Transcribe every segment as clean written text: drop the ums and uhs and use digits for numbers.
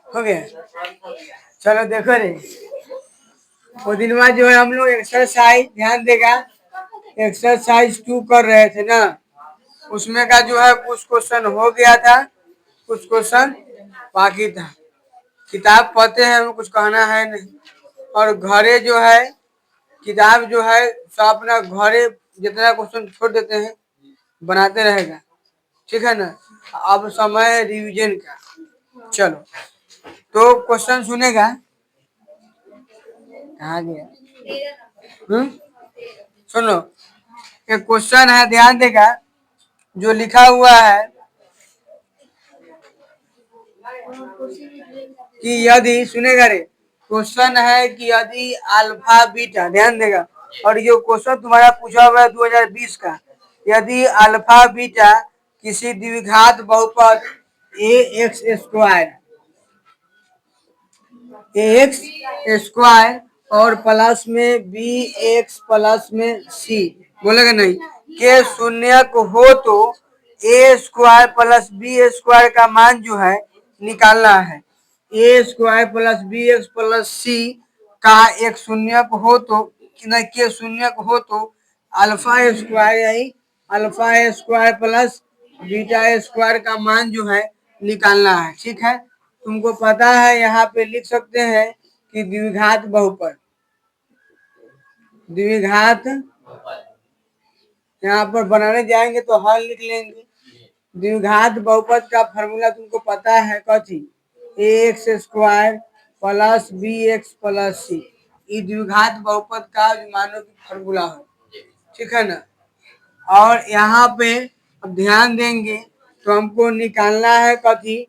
हो गया। चलो देखो रे, वो दिन बाद जो है हम लोग एक्सरसाइज ध्यान देगा, एक्सरसाइज 2 कर रहे थे ना, उसमें का जो है कुछ क्वेश्चन हो गया था, कुछ क्वेश्चन बाकी था। किताब पढ़ते हैं, हमें कुछ कहना है नहीं। और घरे जो है किताब जो है सब अपना घरे जितना क्वेश्चन छोड़ देते हैं, बनाते रहेगा, ठीक है ना। अब समय है रिवीजन का। चलो तो क्वेश्चन सुनेगा, कहाँ गया? सुनो, एक क्वेश्चन है, ध्यान देगा, जो लिखा हुआ है कि यदि, सुनेगा रे, क्वेश्चन है कि यदि अल्फा बीटा, ध्यान देगा, और ये क्वेश्चन तुम्हारा पूछा हुआ है 2020 का, यदि अल्फा बीटा किसी द्विघात बहुपद A X square, X square और प्लस में बी एक्स प्लस में सी, बोलेगा नहीं, के शून्यक हो तो A square plus B square का मान जो है निकालना है। A square plus B X plus C का एक शून्यक हो तो, के शून्यक हो तो अल्फा स्क्वायर यानी alpha square plus beta square का मान जो है निकालना है, ठीक है। तुमको पता है, यहाँ पे लिख सकते हैं कि द्विघात बहुपद, द्विघात यहाँ पर बनाने जाएंगे तो हल लिख लेंगे। द्विघात बहुपद का फॉर्मूला तुमको पता है, कथी, A X square plus B X plus C, ये द्विघात बहुपद का मानों की फॉर्मूला है, ठीक है ना। और यहाँ पे अब ध्यान देंगे तो हमको निकालना है कथी,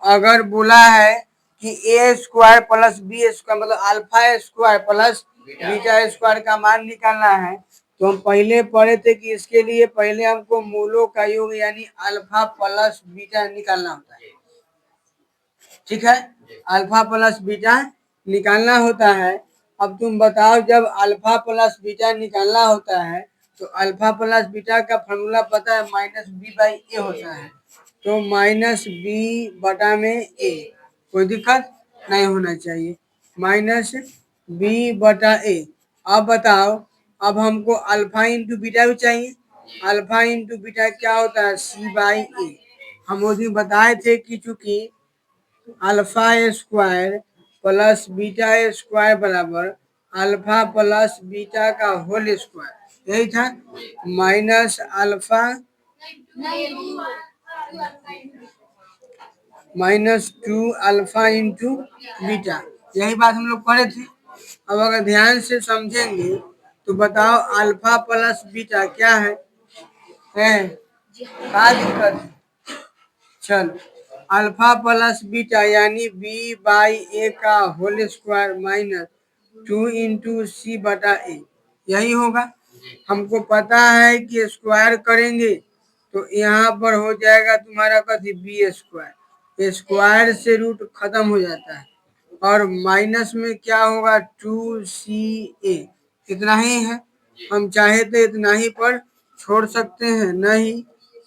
अगर बोला है कि ए स्क्वायर प्लस बी स्क्वायर मतलब alpha square plus beta square का मान निकालना है, तो हम पहले पढ़े थे कि इसके लिए पहले हमको मूलों का योग यानी अल्फा प्लस बीटा निकालना होता है, ठीक है। अल्फा प्लस बीटा निकालना होता है। अब तुम बताओ, जब अल्फा प्लस बीटा निकालना होता है तो अल्फा प्लस बीटा का फॉर्मूला पता है, माइनस बी बाई ए होता है, तो माइनस बी बटा में ए, कोई दिक्कत नहीं होना चाहिए, माइनस बी बटा ए। अब बताओ, अब हमको अल्फा इंटू बीटा भी चाहिए, अल्फा इंटू बीटा क्या होता है, सी बाई ए। हम उस दिन बताए थे कि चूंकि alpha square plus beta square बराबर अल्फा प्लस बीटा का होल स्क्वायर, यही था, minus alpha minus 2 alpha into beta, यही बात हम लोग पढ़े थे। अब अगर ध्यान से समझेंगे तो बताओ, अल्फा प्लस बीटा क्या है, क्या दिक्कत है? चलो, अल्फा प्लस बीटा यानी बी बाई ए का होल स्क्वायर माइनस 2 इंटू सी बटा ए, यही होगा। हमको पता है कि स्क्वायर करेंगे तो यहाँ पर हो जाएगा तुम्हारा कथी, बी स्क्वायर, स्क्वायर से रूट खत्म हो जाता है, और माइनस में क्या होगा, 2ca, इतना ही है। हम चाहे तो इतना ही पर छोड़ सकते हैं, नहीं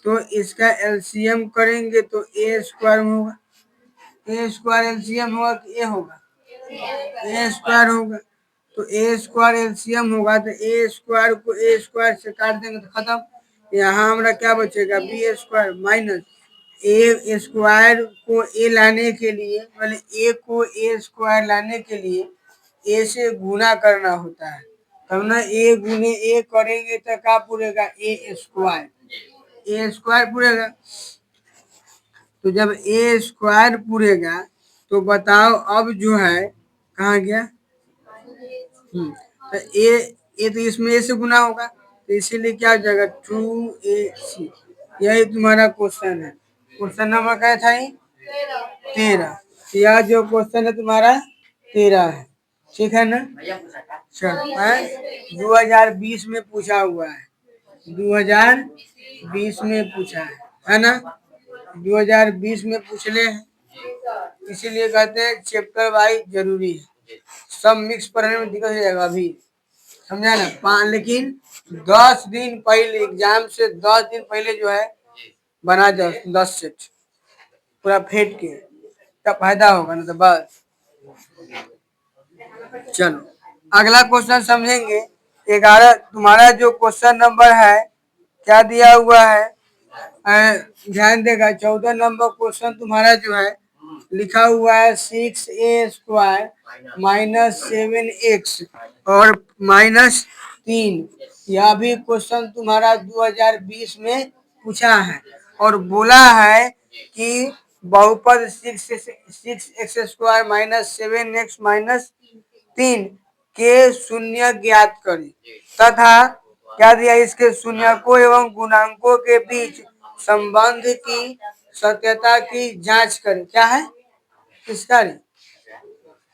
तो इसका एलसीएम करेंगे तो ए स्क्वायर होगा, ए स्क्वायर एलसीएम होगा कि ए होगा, ए स्क्वायर होगा, तो ए स्क्वायर एलसीएम होगा तो ए स्क्वायर को ए स्क्वायर से काट देंगे तो खत्म। यहाँ हमारा क्या बचेगा, बी स्क्वायर माइनस ए स्क्वायर को ए लाने के लिए, मतलब ए को ए स्क्वायर लाने के लिए ए से गुना करना होता है, तब ना ए गुने ए करेंगे तो क्या पूरेगा, ए स्क्वायर, ए स्क्वायर पूरेगा। तो जब ए स्क्वायर पूरेगा तो बताओ अब जो है कहाँ गया, तो ए तो इसमें ए से गुना होगा, तो इसीलिए क्या हो जाएगा, 2ac, यही तुम्हारा क्वेश्चन है। क्वेश्चन नंबर क्या था, 13, यह जो क्वेश्चन है तुम्हारा 13 है, ठीक है ना। चलो, 2020 में पूछा हुआ है, 2020 में पूछा है ना, 2020 में पूछने हैं, इसीलिए कहते हैं चैप्टर वाइज जरूरी है, सब मिक्स पढ़ने में दिक्कत हो जाएगा अभी, समझा ना। लेकिन 10 दिन पहले एग्जाम से 10 दिन पहले जो है बना जाओ 10 सेट पूरा फेंट के, तब फायदा होगा ना। तो बस चलो अगला क्वेश्चन समझेंगे। 11 तुम्हारा जो क्वेश्चन नंबर है क्या दिया हुआ है, ध्यान देगा। 14 नंबर क्वेश्चन तुम्हारा जो है लिखा हुआ है 6a² -7x और -3। यह भी क्वेश्चन तुम्हारा 2020 में पूछा है और बोला है कि बहुपद 6x² -7x के शून्य ज्ञात करें तथा क्या दिया, इसके शून्यकों एवं गुणांकों के बीच संबंध की सत्यता की जांच करें। क्या है इसका?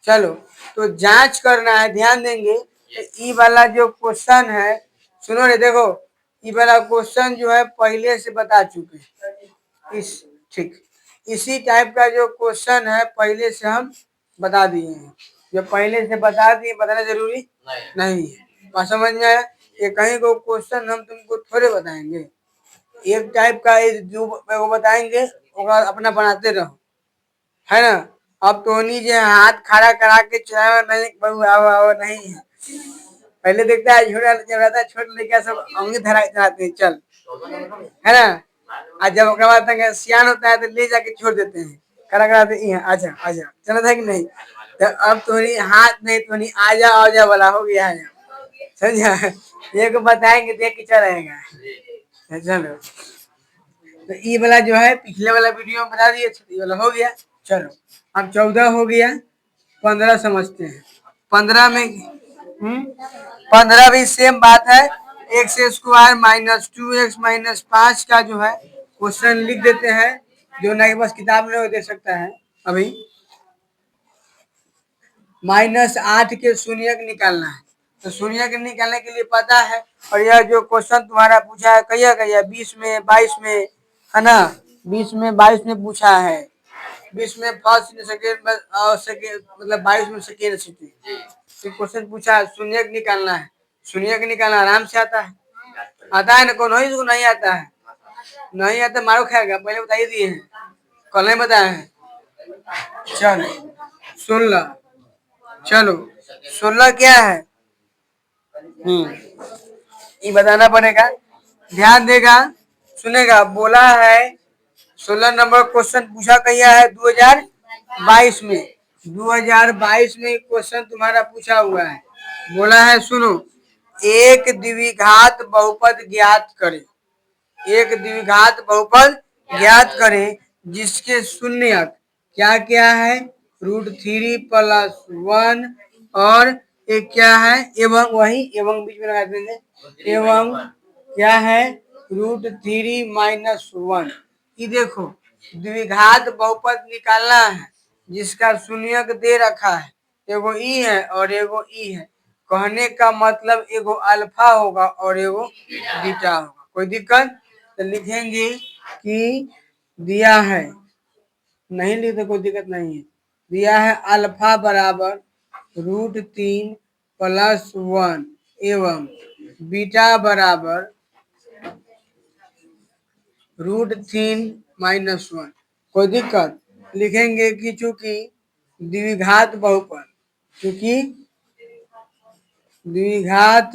चलो तो जांच करना है, ध्यान देंगे। तो ई वाला जो क्वेश्चन है, सुनो रे, देखो ई वाला क्वेश्चन जो है पहले से बता चुके हैं। इस ठीक इसी टाइप का जो क्वेश्चन है पहले से हम बता दिए हैं। जो पहले से बता दिए बताना जरूरी नहीं है। बात समझ में आया? ये कहीं को क्वेश्चन हम तुमको थोड़े बताएंगे, एक टाइप का जो बताएंगे होगा अपना बनाते रहो, है ना। अब तो जो हाथ खड़ा करा के चलाना नहीं, बहु आओ आओ नहीं है। पहले देखता है छोटा जब रहता है, छोटे लड़का सब अंगे धरा चलाते हैं, चल, है ना। आज जब ओकरा बाद तक सियान होता है तो ले जाके छोड़ देते हैं, खड़ा कराते हैं, आजा आजा, चला था कि नहीं। तो अब तो हाथ नहीं तो नहीं, आजा आजा वाला हो गया है, समझा। ये को बताएंगे देख के चल रहेगा। चलो तो ये वाला जो है पिछले वाला वीडियो में बता दिए, ये वाला हो गया। चलो अब 14 हो गया, 15 समझते हैं। 15 में 15 भी सेम बात है। x² -2x -5 का जो है क्वेश्चन लिख देते हैं। जो ना के पास किताब में देख सकता है। अभी -8 के शून्यक निकालना है। तो शून्यक निकालने के लिए पता है, और यह जो क्वेश्चन तुम्हारा पूछा है कहिया कहिया 20 में 22 में, है ना। 20 में 22 में पूछा है, 20 में फर्स्ट सेकेंड में और सेकेंड मतलब 22 में सेकेंड सिटी क्वेश्चन पूछा है। शून्यक निकालना है, शून्यक निकालना आराम से आता है। आता है ना, कौन हो इसको नहीं आता है? नहीं आता मारो खाएगा, पहले बताइए दिए हैं, कल नहीं बताया है। चलो 16, चलो 16 क्या है, ये बताना पड़ेगा, ध्यान देगा, सुनेगा। बोला है 16 नंबर क्वेश्चन पूछा कहिया है 2022 में। 2022 में क्वेश्चन तुम्हारा पूछा हुआ है। बोला है सुनो, एक द्विघात बहुपद ज्ञात करें, एक द्विघात बहुपद ज्ञात करें जिसके शून्यक क्या क्या है, √3 + 1 और एक क्या है, एवं वही एवं बीच में लगा देंगे, एवं क्या है √3 - 1। ये देखो द्विघात बहुपद निकालना है जिसका शून्यक दे रखा है, एगो ई है और एगो ई है। कहने का मतलब एगो अल्फा होगा और एगो बीटा होगा। कोई दिक्कत? तो लिखेंगे कि दिया है, नहीं लिखते कोई दिक्कत नहीं है। दिया है अल्फा बराबर √3 + 1 एवं बीटा बराबर √3 - 1। कोई दिक्कत? लिखेंगे कि चूंकि द्विघात बहुपद, चूंकि द्विघात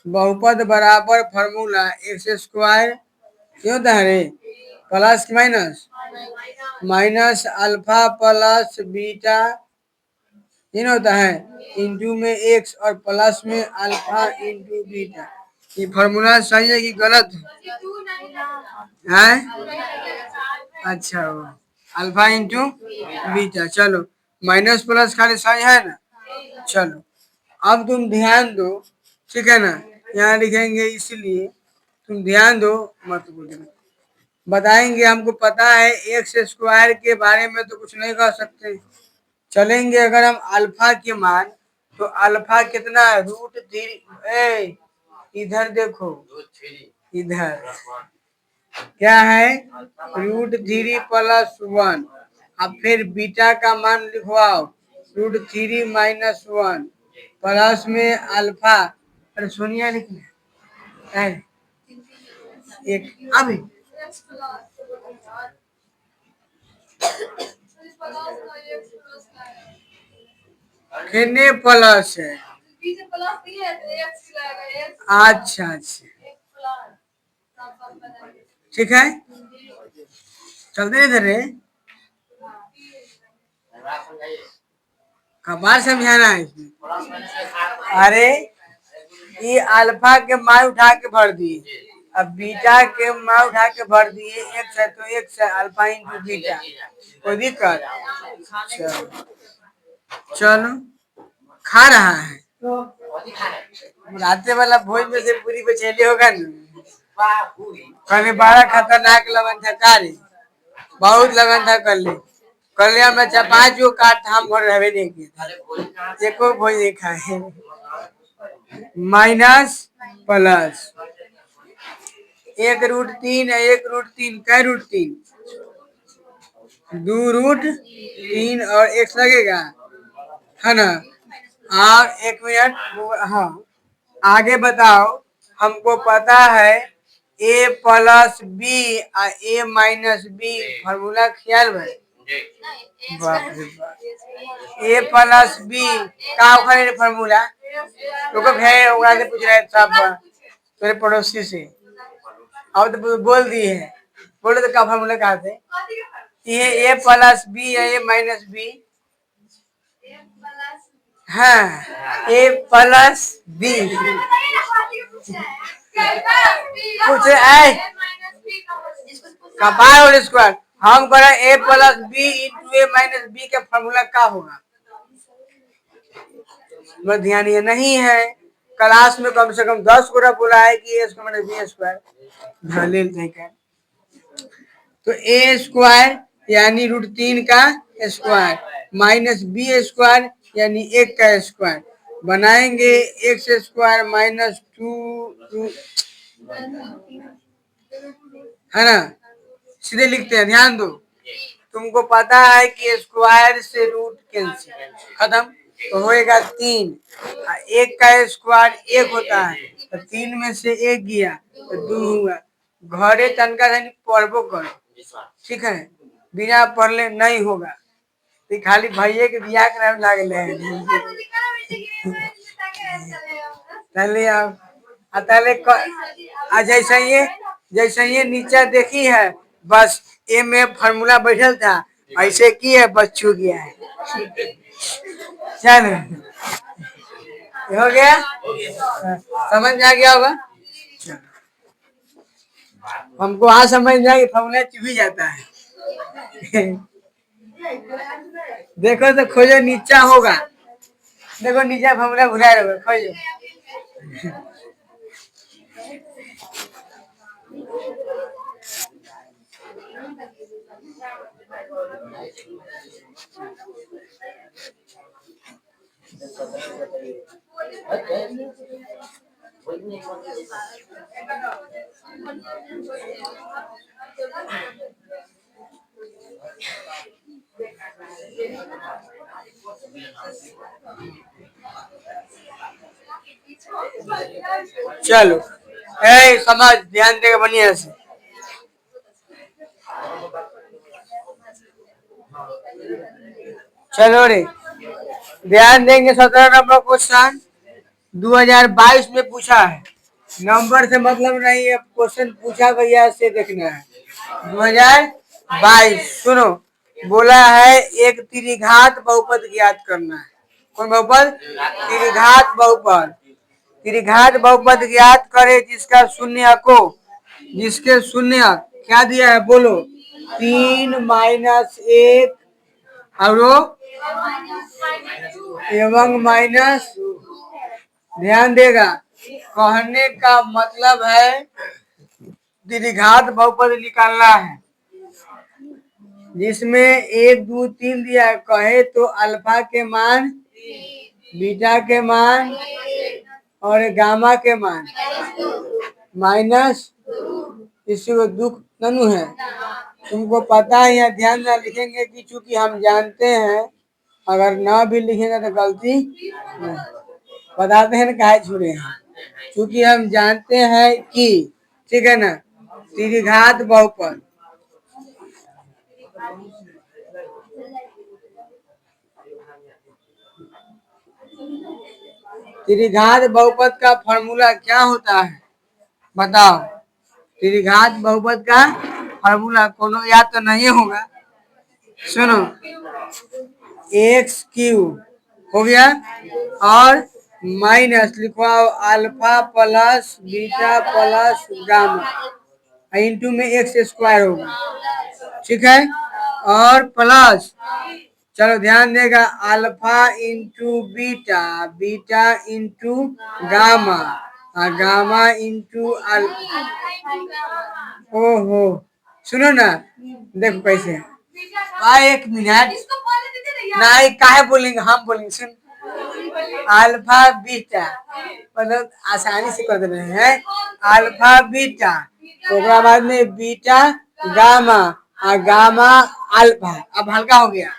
बहुपद बराबर फॉर्मूला x² क्यों होता है रे, प्लस की minus, minus alpha plus beta ये होता है, इंटू में x और प्लस में अल्फा इंटू बीटा। ये फॉर्मूला सही है कि गलत है? अच्छा अल्फा इंटू बीटा। चलो माइनस प्लस खाली सही है ना। चलो अब तुम ध्यान दो, ठीक है ना। यहाँ लिखेंगे इसलिए तुम ध्यान दो, मत बोलो। बताएंगे हमको पता है x² के बारे में तो कुछ नहीं कह सकते। चलेंगे अगर हम अल्फा के मान, तो अल्फा कितना है √3। इधर देखो, इधर क्या है √3 + 1। अब फिर बीटा का मान लिखवाओ √3 - 1 प्लस में अल्फा, अरे सोनिया लिखना एक अभी कितने प्लस है? अच्छा अच्छा, ठीक है, चलते इधर रे, कबार समझाना है इसमें। अरे ये अल्फा के मान उठा के भर दिए, अब बीटा के मान उठा के भर दिए, एक्स है तो एक्स है, अल्फा इंटू बीटा, कोई दिक्कत? चलो चलो, खा रहा है राते वाला भोज में से पूरी बचेली होगा ना। कल बड़ा खतरनाक लगन था, कारी बहुत लगन था कल में चार पांच गो काट हम घर रहे नहीं किए, एको भोज नहीं खाए। माइनस प्लस एक रूट तीन है, एक रूट तीन, कै रूट तीन? दो रूट तीन और एक्स लगेगा, है ना? और एक मिनट, हाँ आगे बताओ। हमको पता है ए प्लस बी और ए माइनस बी फॉर्मूला ख्याल है? बाप रे बाप, ए प्लस बी का फॉर्मूला? रुको भाई, से पूछ रहे सब तेरे पड़ोसी से, अब तो बोल दिए है, बोलो तो का फॉर्मूला कहा थे? ये ए प्लस बी है, ए माइनस बी, हाँ ए प्लस बी कुछ है कपार और स्क्वायर। हम करें ए प्लस बी इंटू ए माइनस बी का फॉर्मूला क्या होगा? ध्यान ये नहीं है, क्लास में कम से कम 10 गुना बोला है कि ए स्क्वायर माइनस बी स्क्वायर। तो ए स्क्वायर यानी रूट तीन का स्क्वायर माइनस बी स्क्वायर यानी एक का स्क्वायर बनाएंगे, एक्स स्क्वायर माइनस टू, है ना? सीधे लिखते हैं, ध्यान दो। तुमको पता है कि स्क्वायर से रूट कैंसिल, खत्म, तो होएगा तीन, एक का स्क्वायर एक होता है, तो तीन में से एक गया तो दो हुआ। घरे तनका पढ़बो करो, ठीक है, बिना पढ़ले नहीं होगा, तो खाली भैया के बियाह करावे लागल है। पहले आप पहले जैसे ये नीचे देखी है, बस ए में फार्मूला बैठल था, ऐसे की है बस छू गया है। चलो हो गया, समझ में आ गया होगा। हमको हाँ समझ में आया, फार्मूला चुभ ही जाता है। देखो तो खोजो, नीचा होगा, देखो नीचा फार्मूला भुला रहे, खोजो। चलो ए समझ, ध्यान देगा बढ़िया से। चलो रे, ध्यान देंगे। 17 नंबर क्वेश्चन 2022 में पूछा है, नंबर से मतलब नहीं है, क्वेश्चन पूछा भैया से देखना है। 2022 सुनो, बोला है एक त्रिघात बहुपद ज्ञात करना है। कौन बहुपद? त्रिघात बहुपद। त्रिघात बहुपद ज्ञात करे जिसका शून्य को, जिसके शून्य क्या दिया है बोलो? 3 माइनस 1 और एवं माइनस, ध्यान देगा, कहने का मतलब है द्विघात बहुपद निकालना है जिसमें 1 2 3 दिया है, कहे तो अल्फा के मान, बीटा के मान और गामा के मान माइनस, इसी को दुख ननु है। तुमको पता है, यहाँ ध्यान ना लिखेंगे कि चूंकि हम जानते हैं, अगर ना भी लिखेंगे तो गलती बताते हैं ना, काहे छुड़े हैं, क्योंकि हम जानते हैं कि, ठीक है ना, त्रिघात बहुपद। त्रिघात बहुपद का फॉर्मूला क्या होता है बताओ। त्रिघात बहुपद का फॉर्मूला कोनो याद तो नहीं होगा। सुनो, एक्स क्यू हो गया और माइनस लिखो alpha plus beta plus gamma into में एक्स स्क्वायर होगा, ठीक है। और प्लस, चलो ध्यान देगा, alpha into beta, beta into gamma और गामा इंटू अल्फा। ओहो, सुनो ना, देखो कैसे है। एक मिनट, नहीं काहे बोलेंगे, हम बोलेंगे। सुन, अल्फा बीटा मतलब आसानी से कर दे रहे हैं, अल्फा बीटा, ओकरा बाद में बीटा गामा और गामा अल्फा। अब हल्का हो गया,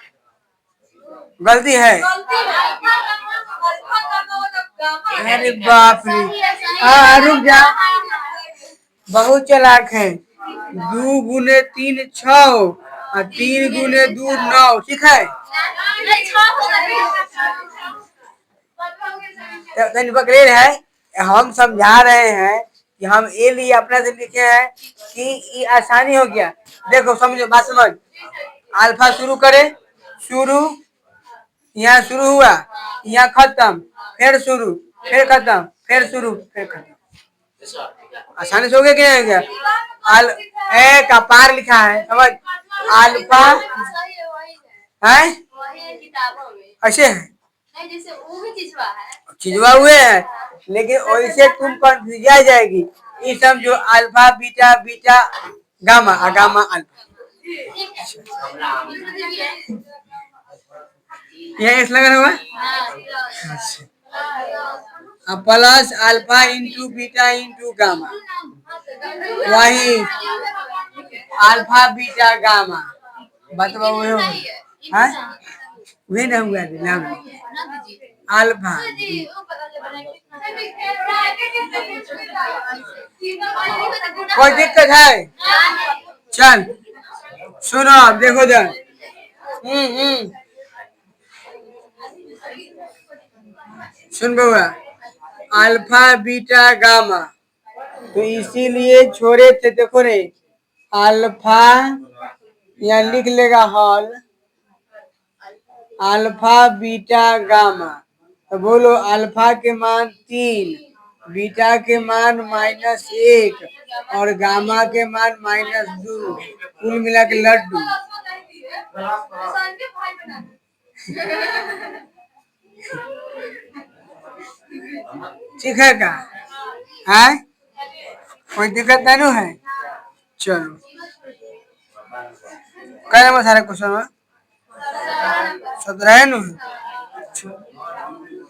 गलती है। अरे बाप रे, रुक जा, बहुत चालाक है। 2 गुने 3 6 और 3 गुने 2 9, ठीक है। पकड़े है, हम समझा रहे हैं कि हम ए लिए अपना से लिखे हैं कि ये आसानी हो गया। देखो समझो, बात समझ, अल्फा शुरू करे, शुरू यहाँ शुरू हुआ, यहाँ खत्म, फिर शुरू, फिर खत्म, फिर शुरू, फिर खत्म। आसानी से हो गया क्या है क्या? ए का पार लिखा है, समझ, अल्फा है ऐसे है, चीजवा हुए है, लेकिन वैसे तुम कंफ्यूज आ जाएगी। ये समझो अल्फा बीटा, बीटा गामा और गामा अल्फा, ये इस लगा हुआ plus alpha into beta into gamma, वही अल्फा बीटा गामा, बतवा वही ना हुआ अल्फा। कोई दिक्कत है? चल सुनो, अब देखो जरा, सुन बउआ, अल्फा बीटा गामा, तो इसीलिए छोड़े थे। देखो रे, अल्फा यहाँ लिख लेगा हॉल, अल्फा बीटा गामा, तो बोलो अल्फा के मान 3, बीटा के मान -1 और गामा के मान -2, कुल मिला के लड्डू। ठीक है का है, कोई दिक्कत नहीं है। चलो क्या नंबर सारे क्वेश्चन में 17 है न।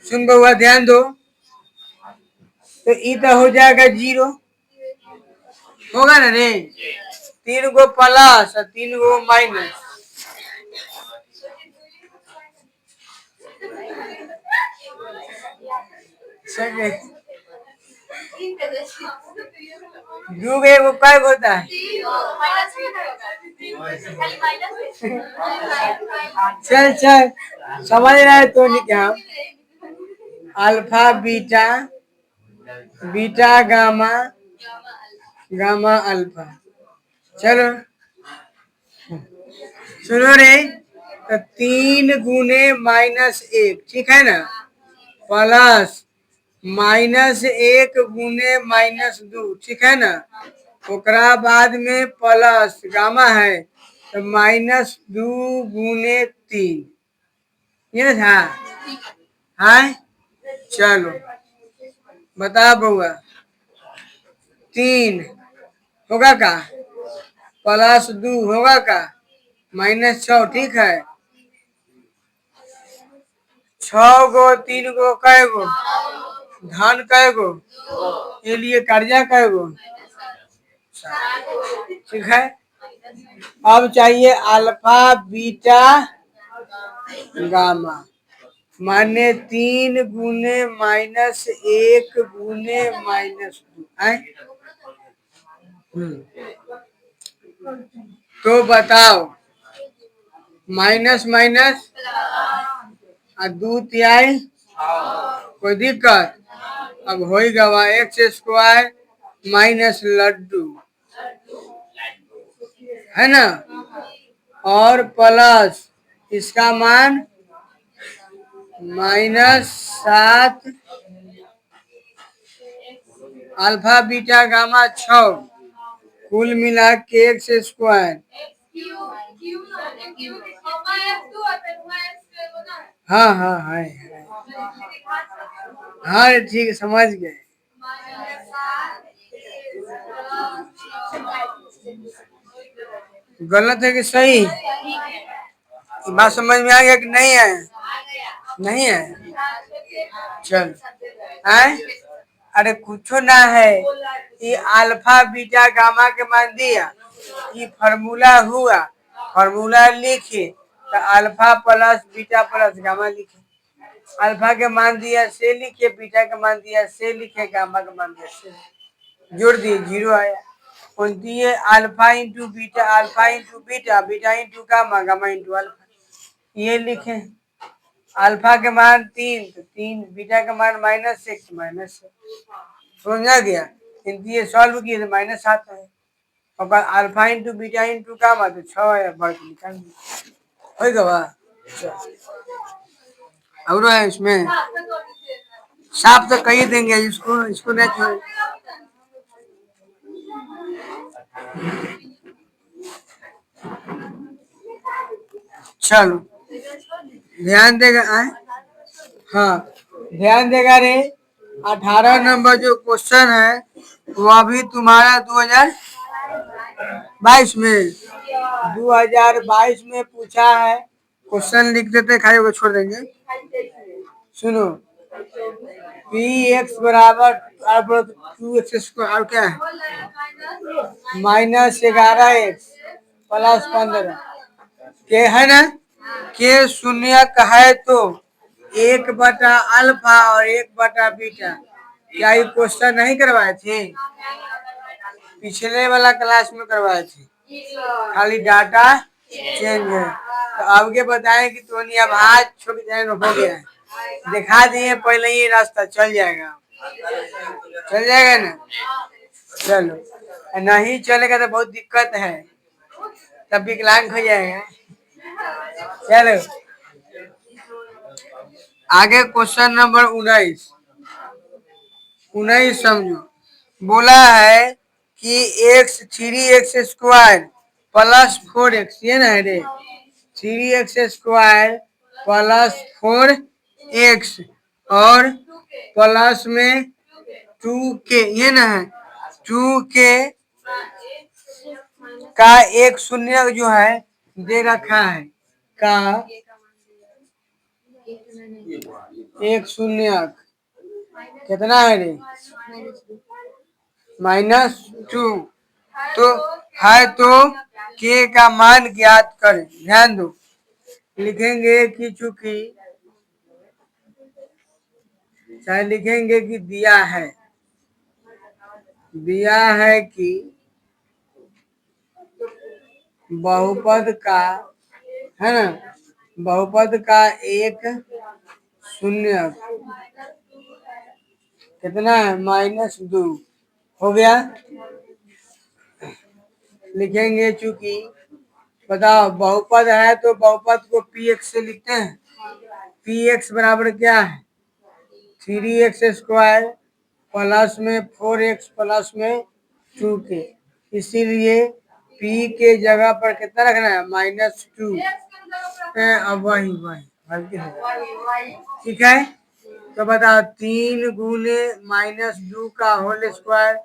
सुन बउआ ध्यान दो, तो ई तो हो जाएगा 0, होगा ना रे, 3 गो प्लस और 3 गो माइनस, ड्यूब एगो काय होता है। चल चल समझ रहा है तो नहीं क्या, alpha beta, beta gamma, gamma alpha. चलो सुनो रे, तो 3 गुने -1, ठीक है ना, प्लस -1 गुने -2, ठीक है ना, ओकरा बाद में प्लस गामा है तो -2 गुने 3, ये था है। चलो बता बउआ, 3 होगा का, +2 होगा का, -6, ठीक है। 6 गो 3 गो कै गो, धन कै गो, ये लिए कर्जा कै गो, ठीक है। अब चाहिए अल्फा बीटा गामा, माने 3 गुने -1 गुने -2 है। तो बताओ, माइनस माइनस और 2 तिहाई कोई दिक्कत? अब हो ही गवा एक्स स्क्वायर माइनस लड्डू, है ना, और प्लस इसका मान -7 अल्फा बीटा गामा 6 कुल मिला के एक्स स्क्वायर। हाँ हाँ है हाँ ठीक है, समझ गए। गलत है कि सही? बात समझ में आ गया कि नहीं है? नहीं है, चल है। अरे कुछ ना है, ये अल्फा बीटा गामा के मान दिया, ये फार्मूला हुआ, फार्मूला लिखे तो alpha plus beta plus gamma लिखे, अल्फा के मान दिया से लिखे, बीटा के मान दिया से लिखे, गामा के मान दिया से, जोड़ दिए 0 आया। और दिए alpha into beta, alpha into beta, beta into gamma, gamma into alpha, ये लिखे। अल्फा के मान 3 तो 3, बीटा के मान -6 -6, समझा गया? ये सॉल्व किए तो -7 है, और alpha into beta into gamma तो 6 है, वर्ग निकाल दिया, हो गवा। और है इसमें साफ तो कही देंगे, इसको इसको नहीं छोड़। चलो ध्यान देगा आए? हाँ ध्यान देगा रे। 18 नंबर जो क्वेश्चन है वो अभी तुम्हारा 2022 में 2022 में पूछा है। क्वेश्चन लिख देते, खाली वो छोड़ देंगे। सुनो, पी एक्स बराबर 2x स्क्वायर, और क्या है -11x प्लस 15 के, है ना, के शून्यक है तो 1/अल्फा और 1/बीटा। क्या ये क्वेश्चन नहीं करवाए थे? पिछले वाला क्लास में करवाए थे, खाली डाटा चेंज है। तो अब के बताएं कि तो अब आज छोड़ हो गया है, दिखा दिए पहले ही, रास्ता चल जाएगा, चल जाएगा ना। चलो नहीं चलेगा तो बहुत दिक्कत है, तब विकलांग हो जाएगा। चलो आगे क्वेश्चन नंबर 19 समझो। बोला है कि x 3x square plus 4x, ये ना है रे, 3x स्क्वायर प्लस 4x और प्लस में 2k, ये ना है 2k का एक शून्य जो है दे रखा है, का एक शून्य कितना है रे, -2, तो है तो के का मान ज्ञात करें। ध्यान दो, लिखेंगे कि चूंकि, चाहे लिखेंगे कि दिया है कि बहुपद का, है ना, बहुपद का एक शून्य कितना है -2, हो गया। लिखेंगे चूंकि, बताओ बहुपद है तो बहुपद को px से लिखते हैं, px बराबर क्या है 3x स्क्वायर प्लस में 4x प्लस में 2k, इसीलिए p के जगह पर कितना रखना है -2, अब वही ठीक है। तो बताओ 3 गुने -2 का होल स्क्वायर,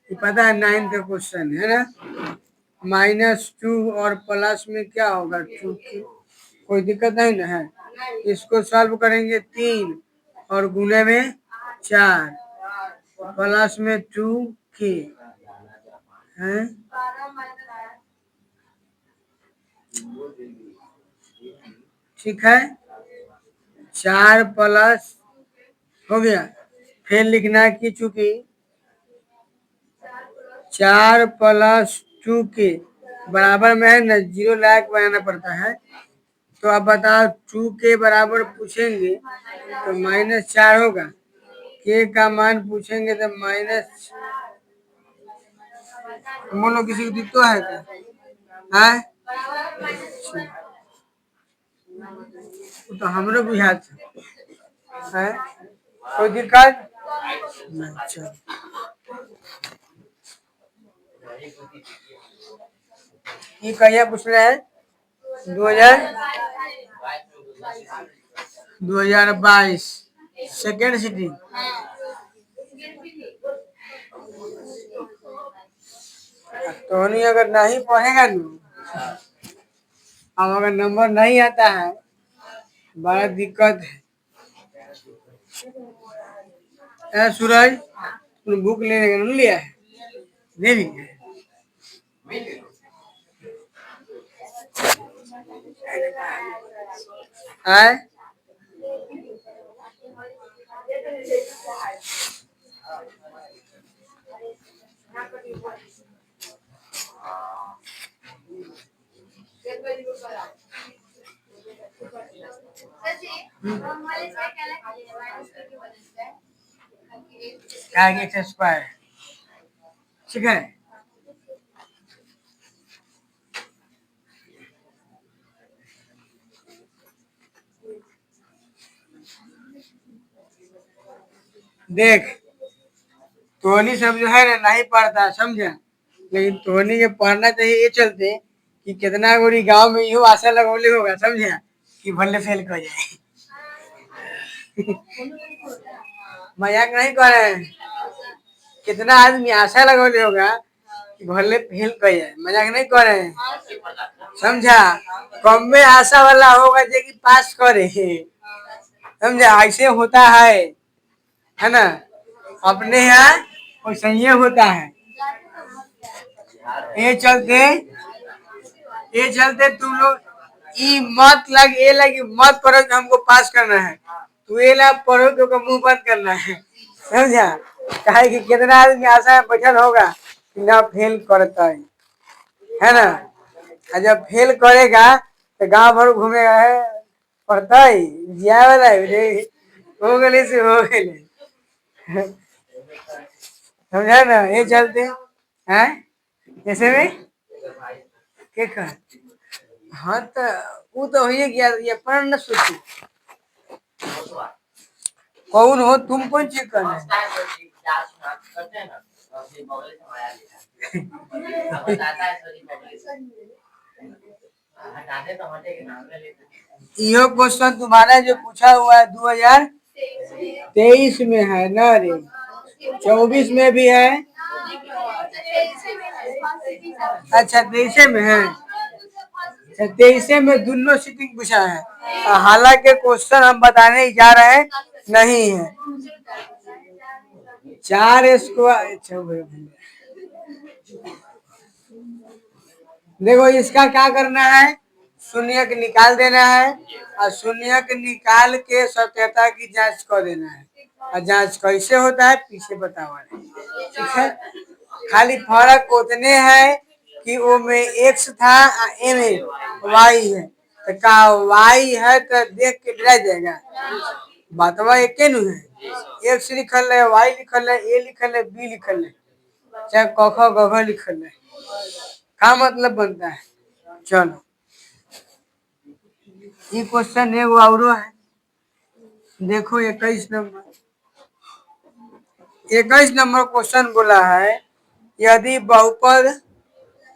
पता है 9 का क्वेश्चन है ना, -2 और प्लस में क्या होगा 2k, कोई दिक्कत नहीं ना है। इसको सॉल्व करेंगे 3 और गुने में 4 प्लस में 2k है, ठीक है, 4 प्लस हो गया। फिर लिखना है कि चूंकि 4 प्लस 2k बराबर में है ना, 0 लाख बनाना पड़ता है, तो अब बताओ 2 के बराबर पूछेंगे तो -4 होगा। के का मान पूछेंगे तो माइनस, बोलो किसी को दिख तो है क्या है? वो तो हमरो बुझात है। कोई दिक्कत नहीं। अच्छा ये कहिया पूछ रहे हैं? 2022 सेकेंड सिटिंग। टोनी अगर नहीं पढ़ेगा ना, अब अगर नंबर नहीं आता है बड़ा दिक्कत है। सूरज तुम बुक लेने का नहीं लिया है? ले लीजिए। आए एक्स स्क्वायर, ठीक है। देख टोनी सब जो है ना नहीं पढ़ता, समझा। लेकिन टोनी के पढ़ना चाहिए ये चलते कि कितना गोरी गांव में यूं आशा लगौले होगा, समझा, कि भले फेल कर जाए। मजाक नहीं कर रहे हैं। कितना आदमी आशा लगौले होगा कि भले फेल कर जाए, मजाक नहीं कर रहे हैं, समझा। कम में आशा वाला होगा जो कि पास करे, समझा। ऐसे होता है ना। अपने यहाँ वैसे ही होता है। ये चलते तुम लोग ई मत लगी मत पढ़ो कि हमको पास करना है। तू ये ला पढ़ो कि ओका मुंह बंद करना है, समझा। काहे कि कितना आदमी आशा में बैठल होगा कि ना फेल करता है ना। और जब फेल करेगा तो गांव भर घूमेगा है, पढ़ता है जिया वाला है, हो गए से हो गए, समझा ना। ये चलते हैं जैसे में के कहा। हाँ तो वो तो हो ही गया, ये पर न सोची कौन हो तुम, कौन चीज करना है। यो क्वेश्चन तुम्हारा जो पूछा हुआ है 2023 में है ना रे, 24 में भी है। अच्छा 23 में है। 23 में दोनों सीटिंग पूछा है। हालांकि क्वेश्चन हम बताने जा रहे हैं नहीं है। 4 स्क्वायर, देखो इसका क्या करना है, शून्यक निकाल देना है और शून्यक निकाल के सत्यता की जांच कर देना है। और जांच कैसे होता है पीछे बतावा, ठीक है। खाली फर्क उतने है कि वो में एक्स था ए में वाई है, तो का वाई है तो देख के डरा जाएगा। बातवा एक है, एक्स लिखल है, वाई लिखल है, ए लिखल है, बी लिखल है, चाहे क ख ग घ लिखल है, का मतलब बनता है। चलो ये क्वेश्चन है वो और है। देखो 21 नंबर क्वेश्चन बोला है, यदि बहुपद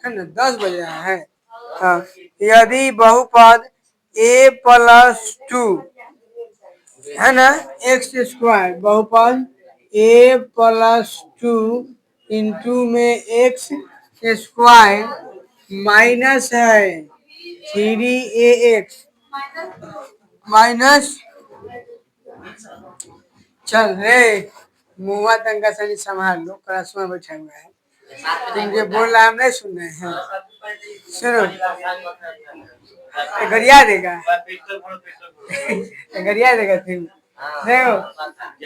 है ना 10 बज रहा है। हाँ, यदि बहुपद a प्लस 2 है ना एक्स स्क्वायर, बहुपद a प्लस 2 इंटू में एक्स स्क्वायर माइनस है 3ax माइनस, चल रे मुआ तंगा सही संभाल लो, क्लास में बैठा हुआ है। तुम जो बोल रहा हम नहीं सुन रहे हैं, सुनो गरिया देगा, गरिया देगा तुम। देखो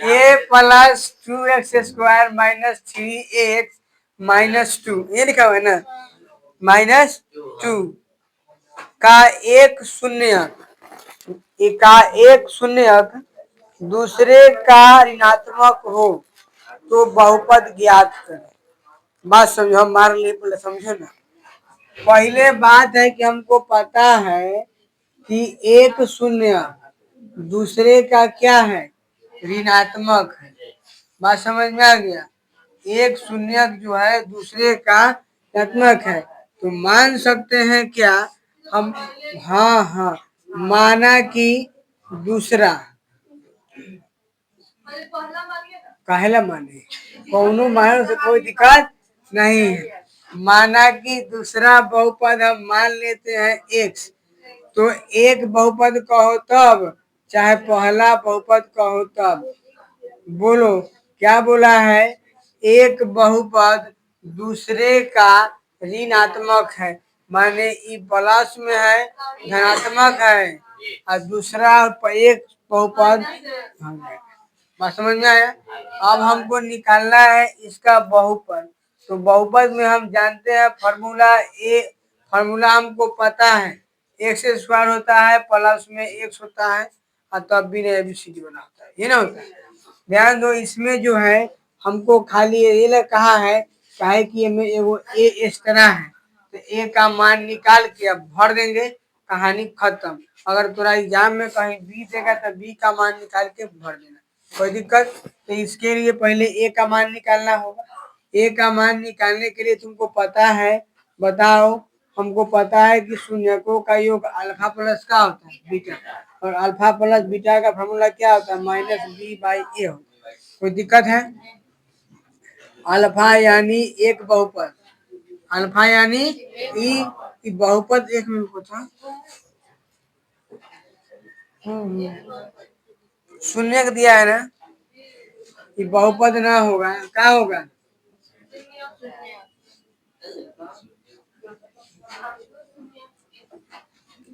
A plus 2x square minus 3ax minus 2 ये लिखा हुआ है ना, -2 का एक शून्य का एक शून्यक दूसरे का ऋणात्मक हो तो बहुपद ज्ञात करें। बात समझो, हम मार लिए पहले समझो ना। पहले बात है कि हमको पता है कि एक शून्य दूसरे का क्या है, ऋणात्मक है। बात समझ में आ गया। एक शून्य जो है दूसरे का ऋणात्मक है, तो मान सकते हैं क्या हम? हाँ हाँ, माना कि दूसरा काहेला माने, कौनो मानो से कोई दिक्कत नहीं है। माना कि दूसरा बहुपद हम मान लेते हैं एक्स, तो एक बहुपद कहो तब, चाहे पहला बहुपद कहो तब। बोलो क्या बोला है? एक बहुपद दूसरे का ऋणात्मक है, माने ई प्लस में है, धनात्मक है, और दूसरा एक बहुपद। बात समझ में आया? अब हमको निकालना है इसका बहुपद। तो बहुपद में हम जानते हैं फॉर्मूला फॉर्मूला हमको पता है, एक्स स्क्वायर होता है प्लस में एक्स होता है, और तब भी एबीसीडी बना होता है, ये ना होता है। ध्यान दो, इसमें जो है हमको खाली ये कहा है, चाहे कि एगो ए इस तरह है, तो ए का मान निकाल के अब भर देंगे, कहानी खत्म। अगर थोड़ा एग्जाम में कहीं बी देगा तो बी का मान निकाल के भर देना, कोई दिक्कत। तो इसके लिए पहले ए का मान निकालना होगा। ए का मान निकालने के लिए तुमको पता है, बताओ। हमको पता है कि शून्यकों का योग अल्फा प्लस का होता है बीटा, और अल्फा प्लस बीटा का फॉर्मूला क्या होता है? माइनस बी बाई ए होता है। कोई दिक्कत है? अल्फा यानी एक बहुपद, अल्फा यानी ई बहुपद। एक मिनट पूछा, शून्य का दिया है ना, ये बहुपद ना होगा, क्या होगा?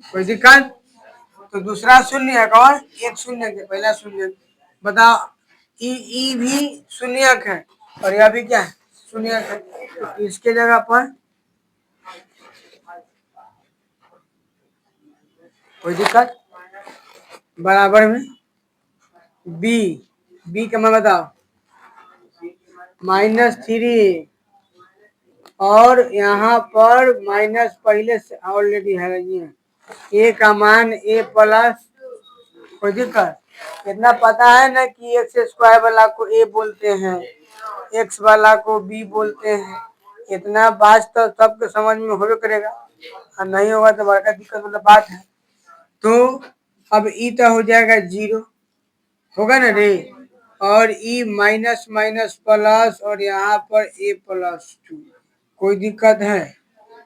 कोई दिक्कत? तो दूसरा शून्य है कौन? एक शून्य के पहला शून्य बताओ। ई भी शून्य है, और यह भी क्या है? शून्य है। तो इसके जगह पर कोई दिक्कत? बराबर में बी, बी का मैं बताओ -3, और यहाँ पर माइनस पहले से ऑलरेडी है ये। ए का मान ए प्लस, कोई दिक्कत? इतना पता है ना कि एक्स स्क्वायर वाला को ए बोलते हैं, एक्स वाला को बी बोलते हैं। इतना बात तो सबके समझ में होवे करेगा, और नहीं होगा तो बड़का दिक्कत वाला बात है। तो अब ई तो हो जाएगा 0, होगा ना रे, और ई माइनस माइनस प्लस, और यहाँ पर ए प्लस 2। कोई दिक्कत है?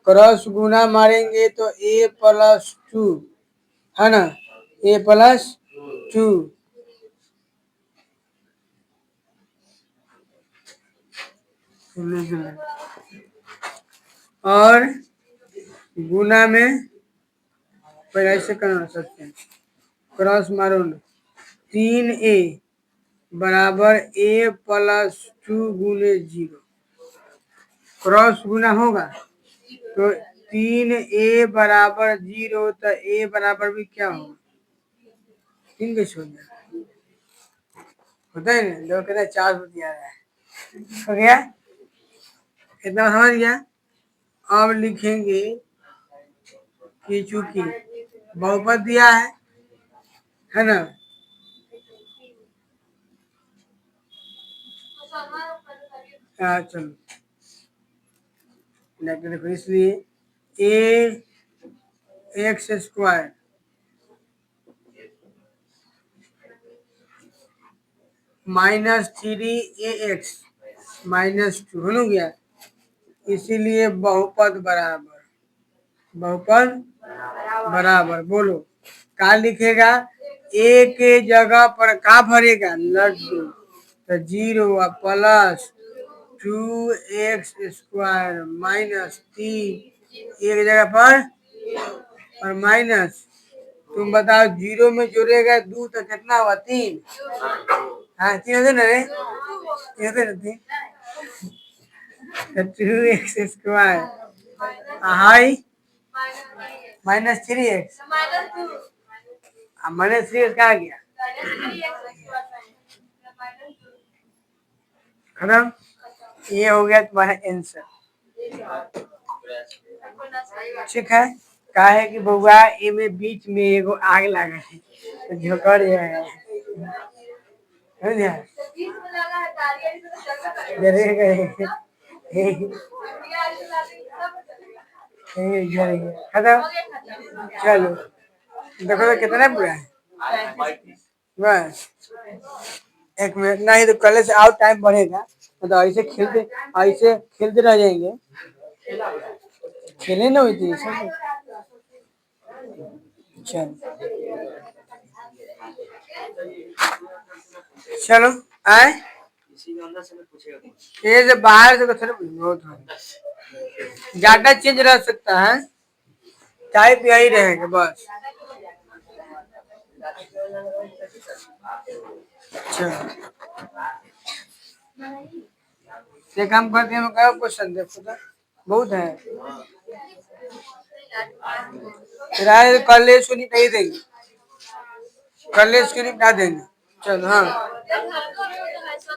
क्रॉस गुना मारेंगे तो ए प्लस 2 है ना, ए प्लस 2। और गुना में पहले ऐसे करना सकते हैं, क्रॉस मारो ना, 3a बराबर a प्लस 2 गुने 0। क्रॉस गुना होगा तो 3a बराबर 0, तो a बराबर भी क्या होगा? 3 कैसे हो जाएगा? होता है ना, लोग कहते हैं 4 दिया है, हो गया। इतना समझ गया? अब लिखेंगे कि चूंकि बहुपद दिया है ना, चलो देखो, इसलिए ए एक्स स्क्वायर -3 ए एक्स -2 हो गया। इसीलिए बहुपद बराबर, बहुपद बराबर बोलो क्या लिखेगा? ए के जगह पर का भरेगा? लड्डू, तो 0 प्लस 2x स्क्वायर -3 एक जगह पर, और माइनस, तुम बताओ 0 में जोड़ेगा 2 तो कितना हुआ? 3। हाँ 3 होते ना रे, होते ना 3, तो 2x square high -3x, minus 3x कहाँ गया? खत्म। ये हो गया तुम्हारा आंसर। ठीक है। का है कि बउआ ए में बीच में एगो आग लगा है तो झोंकर जाएगा। समझा? जरेगा। खत्म। चलो देखो तो कितना बुरा है। बस 1 मिनट नहीं तो कल से और टाइम बढ़ेगा तो ऐसे खेलते रह जाएंगे। खेले ना हुई थी सब। चलो चलो आए ये जो बाहर से थोड़ा बहुत ज्यादा चेंज रह सकता है। टाइप यही रहेगा बस। चलो ये काम करते हैं क्या क्वेश्चन देखो तो बहुत है। फिर कल इसको नहीं देंगे। कल इसको निपटा देंगे। चलो हाँ।